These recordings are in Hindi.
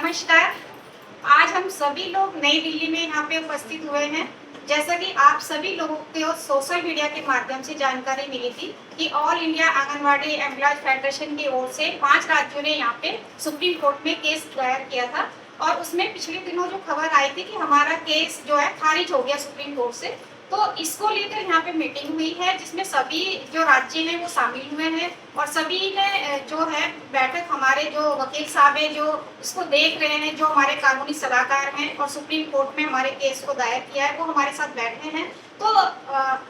नमस्कार। आज हम सभी लोग नई दिल्ली में यहाँ पे उपस्थित हुए हैं। जैसा कि आप सभी लोगों को सोशल मीडिया के माध्यम से जानकारी मिली थी कि all India anganwadi employees federation की ओर से 5 राज्यों ने यहाँ पे सुप्रीम कोर्ट में केस दायर किया था और उसमें पिछले दिनों जो खबर आई थी कि हमारा केस जो है खारिज हो गया सुप्रीम कोर्ट से। तो इसको लेकर यहाँ पे मीटिंग हुई है जिसमें सभी जो राज्य हैं वो शामिल हुए हैं और सभी ने जो है बैठक, हमारे जो वकील साहब है जो इसको देख रहे हैं, जो हमारे कानूनी सलाहकार हैं और सुप्रीम कोर्ट में हमारे केस को दायर किया है, वो हमारे साथ बैठे हैं। तो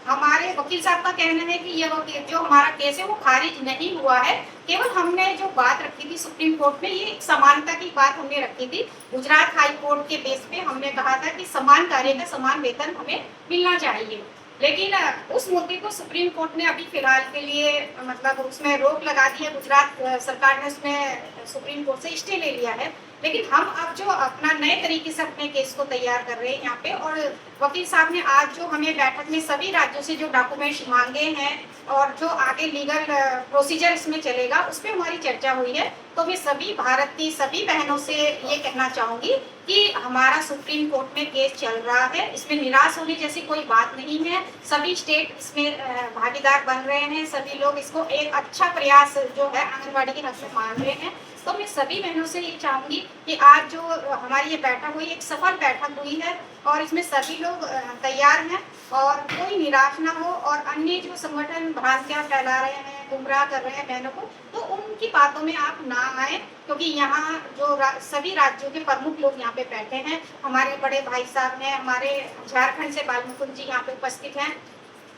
हमारे वकील साहब का कहना है कि ये जो हमारा केस है वो खारिज नहीं हुआ है। केवल हमने जो बात रखी थी सुप्रीम कोर्ट में, ये एक समानता की बात हमने रखी थी। गुजरात हाई कोर्ट के बेस पे हमने कहा था कि समान कार्य का समान वेतन हमें मिलना चाहिए। लेकिन उस मुद्दे को सुप्रीम कोर्ट ने अभी फिलहाल के लिए मतलब उसमें रोक लगा दी है। गुजरात सरकार ने उसमें सुप्रीम कोर्ट से स्टे ले लिया है। लेकिन हम अब जो अपना नए तरीके से अपने केस को तैयार कर रहे हैं यहाँ पे, और वकील साहब ने आज जो हमें बैठक में सभी राज्यों से जो डॉक्यूमेंट्स मांगे हैं और जो आगे लीगल प्रोसीजर इसमें चलेगा उस पर हमारी चर्चा हुई है। तो मैं सभी भारत की सभी बहनों से ये कहना चाहूँगी कि हमारा सुप्रीम कोर्ट में केस चल रहा है, इसमें निराश होने जैसी कोई बात नहीं है। सभी स्टेट इसमें भागीदार बन रहे हैं, सभी लोग इसको एक अच्छा प्रयास जो है आंगनबाड़ी के हक में मान रहे हैं। तो मैं सभी बहनों से ये चाहूँगी कि आज जो हमारी ये बैठक हुई एक सफल बैठक हुई है और इसमें सभी लोग तैयार हैं और कोई निराश ना हो। और अन्य जो संगठन भ्रांतियाँ फैला रहे हैं, गुमराह कर रहे हैं बहनों को, तो उनकी बातों में आप ना आए, क्योंकि यहाँ जो सभी राज्यों के प्रमुख लोग यहाँ पे बैठे हैं। हमारे बड़े भाई साहब हैं, हमारे झारखंड से बालमुकुंद जी यहाँ पे उपस्थित हैं,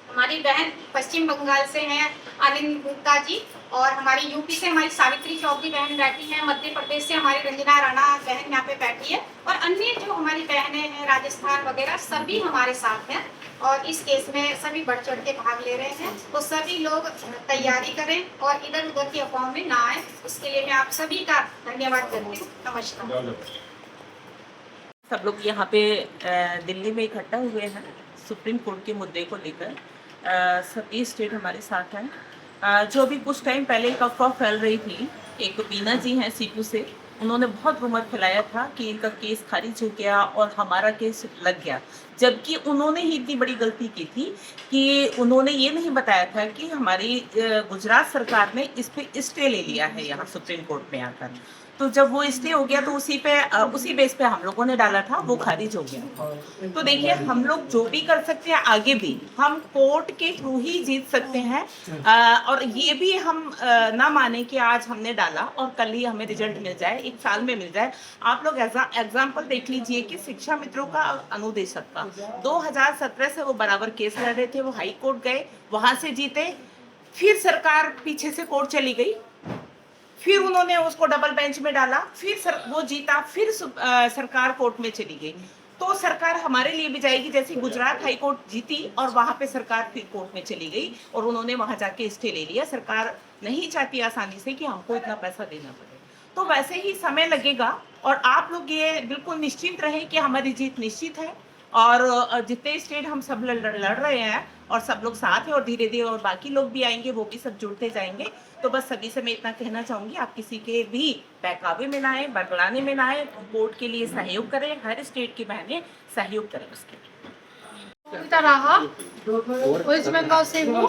हमारी बहन पश्चिम बंगाल से हैं आनंद गुप्ता जी, और हमारी यूपी से हमारी सावित्री चौधरी बहन बैठी है, मध्य प्रदेश से हमारी रंजना राणा बहन यहाँ पे बैठी है, और अन्य जो हमारी बहनें हैं राजस्थान वगैरह सभी हमारे साथ हैं और इस केस में सभी बढ़ चढ़ के भाग ले रहे हैं। तो सभी लोग तैयारी करें और इधर उधर की अफवाहों में ना आए। इसके लिए मैं आप सभी का धन्यवाद करती हूँ। नमस्कार। सब लोग यहाँ पे दिल्ली में इकट्ठा हुए हैं सुप्रीम कोर्ट के मुद्दे को लेकर। सभी स्टेट हमारे साथ हैं। जो भी कुछ टाइम पहले एक अफवाह फैल रही थी, एक बीना जी हैं सीटू से, उन्होंने बहुत रुमर फैलाया था कि इनका केस खारिज हो गया और हमारा केस लग गया, जबकि उन्होंने ही इतनी बड़ी गलती की थी कि उन्होंने ये नहीं बताया था कि हमारी गुजरात सरकार ने इस पे स्टे ले लिया है यहाँ सुप्रीम कोर्ट में आकर। तो जब वो स्टे हो गया तो उसी बेस पे हम लोगों ने डाला था, वो खारिज हो गया। तो देखिए, हम लोग जो भी कर सकते हैं आगे भी हम कोर्ट के थ्रू ही जीत सकते हैं। और ये भी हम ना माने कि आज हमने डाला और कल ही हमें रिजल्ट मिल जाए, एक साल में मिल जाए। आप लोग एग्जाम्पल देख लीजिए कि शिक्षा मित्रों का अनुदेशक का 2017 से वो बराबर केस लड़ रहे थे, वो हाई कोर्ट गए, वहां से जीते, फिर सरकार पीछे से कोर्ट चली गई, फिर उन्होंने उसको डबल बेंच में डाला, फिर वो जीता, फिर सरकार कोर्ट में चली गई। तो सरकार हमारे लिए भी जाएगी, जैसे गुजरात हाई कोर्ट जीती और वहां पे सरकार फिर कोर्ट में चली गई और उन्होंने वहां जाके स्टे ले लिया। सरकार नहीं चाहती आसानी से कि हमको इतना पैसा देना पड़े, तो वैसे ही समय लगेगा। और आप लोग ये बिल्कुल निश्चिंत रहे कि हमारी जीत निश्चित है और जितने स्टेट हम सब लड़ रहे हैं और सब लोग साथ हैं और धीरे धीरे और बाकी लोग भी आएंगे, वो भी सब जुड़ते जाएंगे। तो बस सभी से मैं इतना कहना चाहूंगी, आप किसी के भी बहकावे में ना आए, बरगलाने में ना आए, कोर्ट के लिए सहयोग करें, हर स्टेट की बहनें सहयोग करें उसके लिए। रहा वेस्ट बंगाल से हूँ।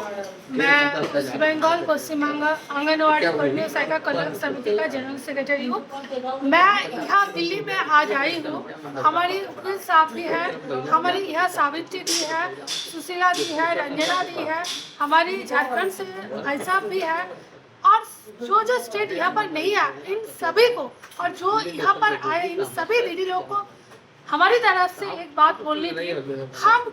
मैं वेस्ट बंगाल पश्चिम आंगनवाड़ी कर्मी सहायता कल्याण समिति का जनरल सेक्रेटरी हूँ। मैं यहाँ दिल्ली में आज आई हूँ। हमारी वकील साहब भी है, हमारी यहाँ सावित्री भी है, सुशीला भी है, रंजना भी है, हमारी झारखंड से भाई साहब भी है, और जो स्टेट यहाँ पर नहीं आए इन सभी को, और जो यहाँ पर आए इन सभी दीदी लोगों को हमारी तरफ से एक बात बोलनी थी। हम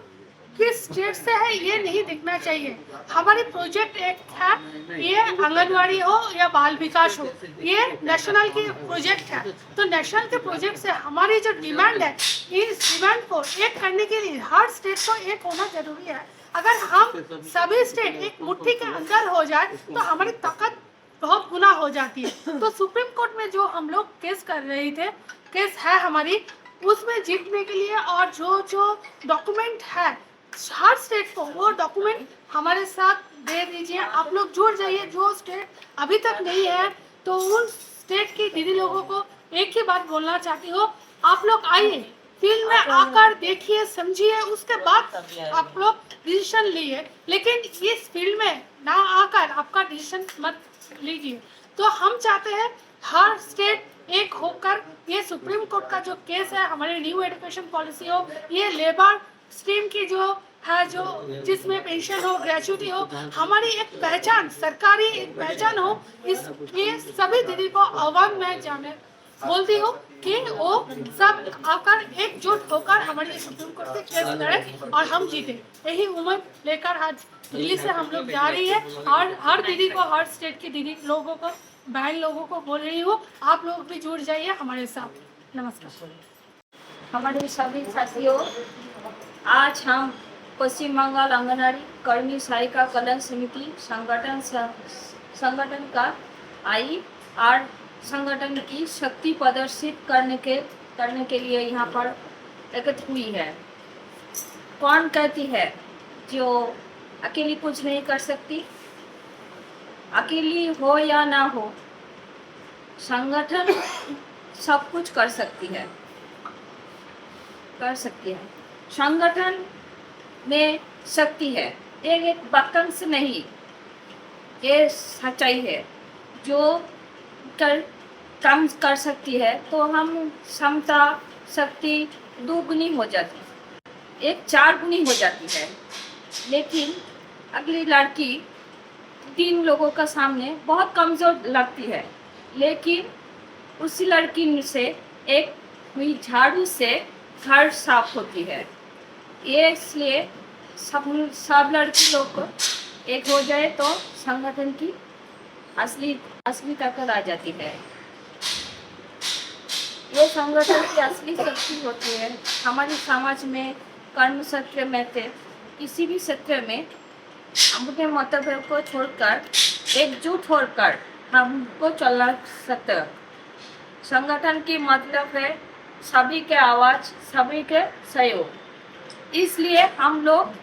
किस स्टेट से है ये नहीं देखना चाहिए। हमारी प्रोजेक्ट एक है, ये आंगनवाड़ी हो या बाल विकास हो, ये नेशनल की प्रोजेक्ट है। तो नेशनल के प्रोजेक्ट से हमारी जो डिमांड है, इस डिमांड को एक करने के लिए हर स्टेट को एक होना जरूरी है। अगर हम सभी स्टेट एक मुट्ठी के अंदर हो जाए तो हमारी ताकत बहुत गुना हो जाती है। तो सुप्रीम कोर्ट में जो हम लोग केस कर रहे थे, केस है हमारी, उसमें जीतने के लिए और जो डॉक्यूमेंट है हर स्टेट को, वो डॉक्यूमेंट हमारे साथ दे दीजिए। आप लोग जुड़ जाइए, जो स्टेट अभी तक नहीं है तो उन स्टेट की दीदी लोगों को एक ही बात बोलना चाहती हूँ, आप लोग आइए, फील्ड में आकर देखिए, समझिए, उसके बाद आप लोग डिसीजन लिए, लेकिन इस फील्ड में ना आकर आपका डिसीजन मत लीजिए। तो हम चाहते हैं हर स्टेट एक होकर, ये सुप्रीम कोर्ट का जो केस है, हमारी न्यू एजुकेशन पॉलिसी हो, ये लेबर स्ट्रीम की जो है, जो जिसमें पेंशन हो, ग्रेजुटी हो, हमारी एक पहचान, सरकारी एक पहचान हो, इसलिए सभी दीदी को आह्वान में जाने बोलती हूँ कि वो सब आकर एकजुट होकर हमारी सुप्रीम कोर्ट से केस लड़े और हम जीते। यही उम्मीद लेकर आज दिल्ली से हम लोग जा रही है, और हर दीदी को, हर स्टेट की दीदी लोगों को, बहन लोगों को बोल रही हूँ, आप लोग भी जुड़ जाइए हमारे साथ। नमस्कार। हमारे सभी साथियों, आज हम पश्चिम बंगाल आंगनवाड़ी कर्मी सहायिका कल्याण समिति संगठन का IR संगठन की शक्ति प्रदर्शित करने के लिए यहाँ पर एकत्र हुई है। कौन कहती है जो अकेली कुछ नहीं कर सकती? अकेली हो या ना हो, संगठन सब कुछ कर सकती है। संगठन में शक्ति है, एक वाक्यांश नहीं, ये सच्चाई है। जो काम कर सकती है तो हम क्षमता शक्ति 2 गुनी हो जाती है, एक 4 गुनी हो जाती है। लेकिन अगली लड़की 3 लोगों का सामने बहुत कमज़ोर लगती है, लेकिन उसी लड़की से एक हुई झाड़ू से घर साफ होती है। ये इसलिए सब लड़की लोग को एक हो जाए तो संगठन की असली ताकत आ जाती है। ये संगठन की असली शक्ति होती है। हमारे समाज में कर्म क्षेत्र में किसी भी क्षेत्र में अपने मतभेद को छोड़कर एकजुट होकर हमको चलना सकते हैं। संगठन की मतलब है सभी के आवाज़, सभी के सहयोग। इसलिए हम लोग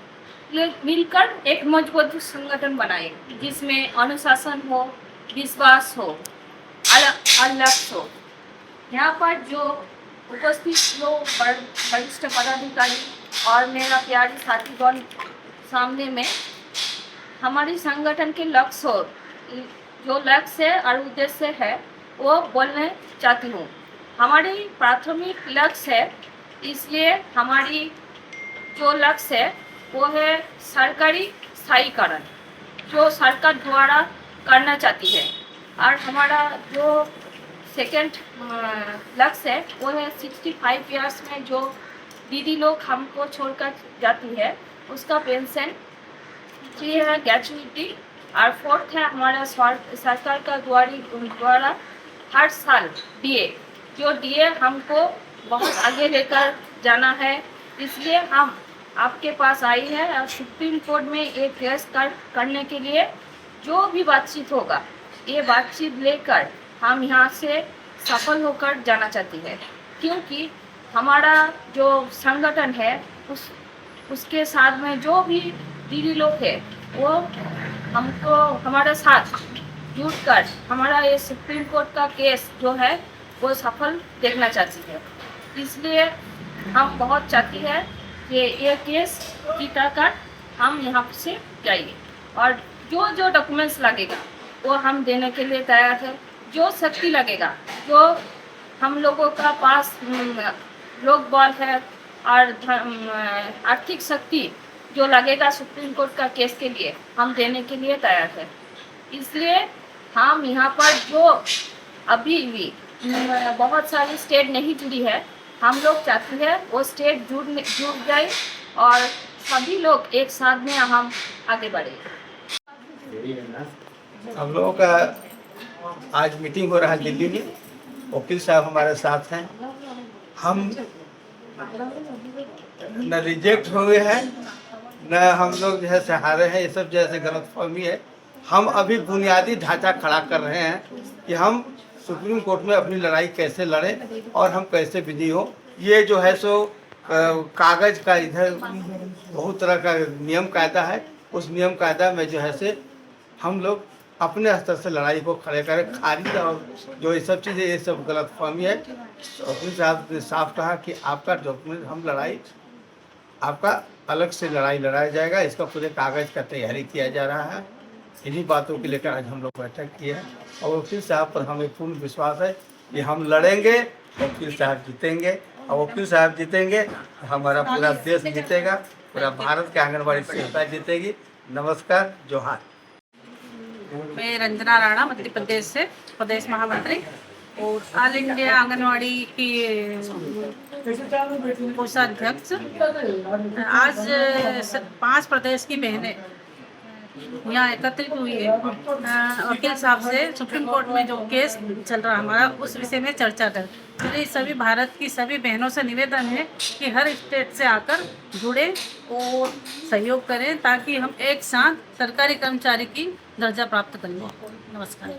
मिलकर एक मजबूत संगठन बनाए, जिसमें अनुशासन हो, विश्वास हो और लक्ष्य हो। यहाँ पर जो उपस्थित लोग वरिष्ठ पदाधिकारी और मेरा प्यारी साथीगण सामने में हमारी संगठन के लक्ष्य हो, जो लक्ष्य और उद्देश्य है वो बोलने चाहती हूँ। हमारी प्राथमिक लक्ष्य है, इसलिए हमारी जो लक्ष्य है वो है सरकारी स्थायीकरण, जो सरकार द्वारा करना चाहती है। और हमारा जो सेकंड लक्ष्य है वो है 65 इयर्स में जो दीदी लोग हमको छोड़कर जाती है उसका पेंशन, 3 है ग्रेजुटी, और 4th है हमारा सरकार का द्वारा हर साल DA, जो DA हमको बहुत आगे लेकर जाना है। इसलिए हम आपके पास आई है और सुप्रीम कोर्ट में एक केस करने के लिए जो भी बातचीत होगा, ये बातचीत लेकर हम यहाँ से सफल होकर जाना चाहती है। क्योंकि हमारा जो संगठन है उसके साथ में जो भी दीदी लोग हैं वो हमको हमारे साथ जुटकर हमारा ये सुप्रीम कोर्ट का केस जो है वो सफल देखना चाहती है। इसलिए हम बहुत चाहती है कि ये केस जीताकर हम यहाँ से जाइए, और जो डॉक्यूमेंट्स लगेगा वो हम देने के लिए तैयार है। जो शक्ति लगेगा, जो हम लोगों का पास लोक बल है और आर्थिक शक्ति जो लगेगा सुप्रीम कोर्ट का केस के लिए, हम देने के लिए तैयार है। इसलिए हम यहाँ पर जो अभी भी बहुत सारी स्टेट नहीं जुड़ी है, हम लोग चाहते हैं वो स्टेट जुड़ जाए और सभी लोग एक साथ में हम आगे बढ़े। हम लोगों का आज मीटिंग हो रहा है दिल्ली में, वकील साहब हमारे साथ हैं। हम न रिजेक्ट हुए हैं न हम लोग जो है सहारे हैं, ये सब जैसे गलतफहमी है। हम अभी बुनियादी ढांचा खड़ा कर रहे हैं कि हम सुप्रीम कोर्ट में अपनी लड़ाई कैसे लड़ें और हम कैसे विजयी हो। ये जो है सो कागज़ का इधर बहुत तरह का नियम कायदा है, उस नियम कायदा में जो है से हम लोग अपने स्तर से लड़ाई को खड़े करें। खारिज और जो ये सब चीज़ें, ये सब गलतफहमी है। वकील साहब ने साफ कहा कि आपका डॉक्यूमेंट हम लड़ाई, आपका अलग से लड़ाई लड़ाया जाएगा, इसका पूरे कागज़ का तैयारी किया जा रहा है। इन्हीं बातों को लेकर आज हम लोग बैठक किए हैं और वकील साहब पर हमें पूर्ण विश्वास है कि हम लड़ेंगे, वकील साहब जीतेंगे और वकील साहब जीतेंगे तो हमारा पूरा देश जीतेगा, पूरा भारत की आंगनबाड़ी सेविका जीतेगी। नमस्कार, जोहार। मैं रंजना राणा, मध्य प्रदेश से प्रदेश महामंत्री और ऑल इंडिया आंगनवाड़ी की कोषाध्यक्ष। आज 5 प्रदेश की बहनें यहाँ एकत्रित हुई है वकील साहब से सुप्रीम कोर्ट में जो केस चल रहा हमारा, उस विषय में चर्चा कर। मेरे सभी भारत की सभी बहनों से निवेदन है कि हर स्टेट से आकर जुड़े और सहयोग करें ताकि हम एक साथ सरकारी कर्मचारी की दर्जा प्राप्त करें। नमस्कार।